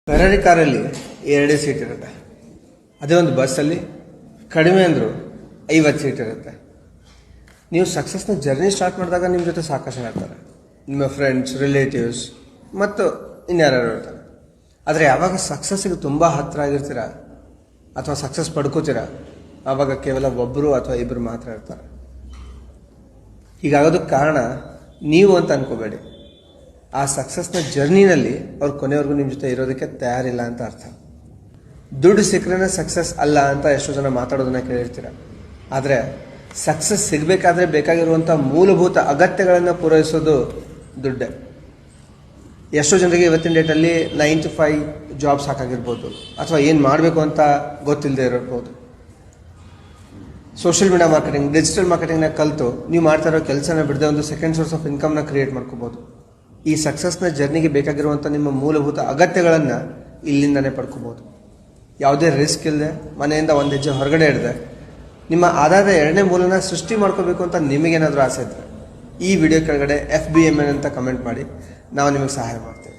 Ferrari ಕಾರಲ್ಲಿ 2 seat ಇರುತ್ತೆ. ಅದೇ ಒಂದು ಬಸ್ಸಲ್ಲಿ ಕಡಿಮೆ ಅಂದರೂ 50 ಸೀಟ್ ಇರುತ್ತೆ. ನೀವು ಸಕ್ಸಸ್ನ ಜರ್ನಿ ಸ್ಟಾರ್ಟ್ ಮಾಡಿದಾಗ ನಿಮ್ಮ ಜೊತೆ ಸಾಕಷ್ಟು ಜನ ಇರ್ತಾರೆ, ನಿಮ್ಮ ಫ್ರೆಂಡ್ಸ್, ರಿಲೇಟಿವ್ಸ್ ಮತ್ತು ಇನ್ಯಾರು ಇರ್ತಾರೆ. ಆದರೆ ಯಾವಾಗ ಸಕ್ಸಸ್ಸಿಗೆ ತುಂಬ ಹತ್ತಿರ ಆಗಿರ್ತೀರ ಅಥವಾ ಸಕ್ಸಸ್ ಪಡ್ಕೋತೀರ, ಆವಾಗ ಕೇವಲ ಒಬ್ಬರು ಅಥವಾ ಇಬ್ಬರು ಮಾತ್ರ ಇರ್ತಾರೆ. ಹೀಗಾಗೋದಕ್ಕೆ ಕಾರಣ ನೀವು ಅಂತ ಅನ್ಕೋಬೇಡಿ, ಆ ಸಕ್ಸಸ್ನ ಜರ್ನಿನಲ್ಲಿ ಅವ್ರು ಕೊನೆವರೆಗೂ ನಿಮ್ಮ ಜೊತೆ ಇರೋದಕ್ಕೆ ತಯಾರಿಲ್ಲ ಅಂತ ಅರ್ಥ. ದುಡ್ಡು ಸಿಕ್ಕರೆ ಸಕ್ಸಸ್ ಅಲ್ಲ ಅಂತ ಎಷ್ಟೋ ಜನ ಮಾತಾಡೋದನ್ನ ಕೇಳಿರ್ತೀರ. ಆದರೆ ಸಕ್ಸಸ್ ಸಿಗಬೇಕಾದ್ರೆ ಬೇಕಾಗಿರುವಂಥ ಮೂಲಭೂತ ಅಗತ್ಯಗಳನ್ನು ಪೂರೈಸೋದು ದುಡ್ಡೇ. ಎಷ್ಟೋ ಜನರಿಗೆ ಇವತ್ತಿನ ಡೇಟಲ್ಲಿ 9 to 5 ಜಾಬ್ ಸಾಕಾಗಿರ್ಬೋದು, ಅಥವಾ ಏನು ಮಾಡಬೇಕು ಅಂತ ಗೊತ್ತಿಲ್ಲದೆ ಇರಬಹುದು. ಸೋಷಿಯಲ್ ಮೀಡಿಯಾ ಮಾರ್ಕೆಟಿಂಗ್, ಡಿಜಿಟಲ್ ಮಾರ್ಕೆಟಿಂಗ್ನ ಕಲಿತು ನೀವು ಮಾಡ್ತಾ ಇರೋ ಕೆಲಸನ ಬಿಡದೆ ಒಂದು ಸೆಕೆಂಡ್ ಸೋರ್ಸ್ ಆಫ್ ಇನ್ಕಮ್ನ ಕ್ರಿಯೇಟ್ ಮಾಡ್ಕೋಬೋದು. ಈ ಸಕ್ಸಸ್ನ ಜರ್ನಿಗೆ ಬೇಕಾಗಿರುವಂಥ ನಿಮ್ಮ ಮೂಲಭೂತ ಅಗತ್ಯಗಳನ್ನು ಇಲ್ಲಿಂದನೇ ಪಡ್ಕೋಬೋದು. ಯಾವುದೇ ರಿಸ್ಕ್ ಇಲ್ಲದೆ, ಮನೆಯಿಂದ ಒಂದು ಹೆಜ್ಜೆ ಹೊರಗಡೆ ಇಡದೆ, ನಿಮ್ಮ ಆದಾಯದ 2ನೇ ಮೂಲನ ಸೃಷ್ಟಿ ಮಾಡ್ಕೋಬೇಕು ಅಂತ ನಿಮಗೇನಾದರೂ ಆಸೆ ಇದ್ದರೆ ಈ ವಿಡಿಯೋ ಕೆಳಗಡೆ FBMN ಅಂತ ಕಮೆಂಟ್ ಮಾಡಿ, ನಾವು ನಿಮಗೆ ಸಹಾಯ ಮಾಡ್ತೇವೆ.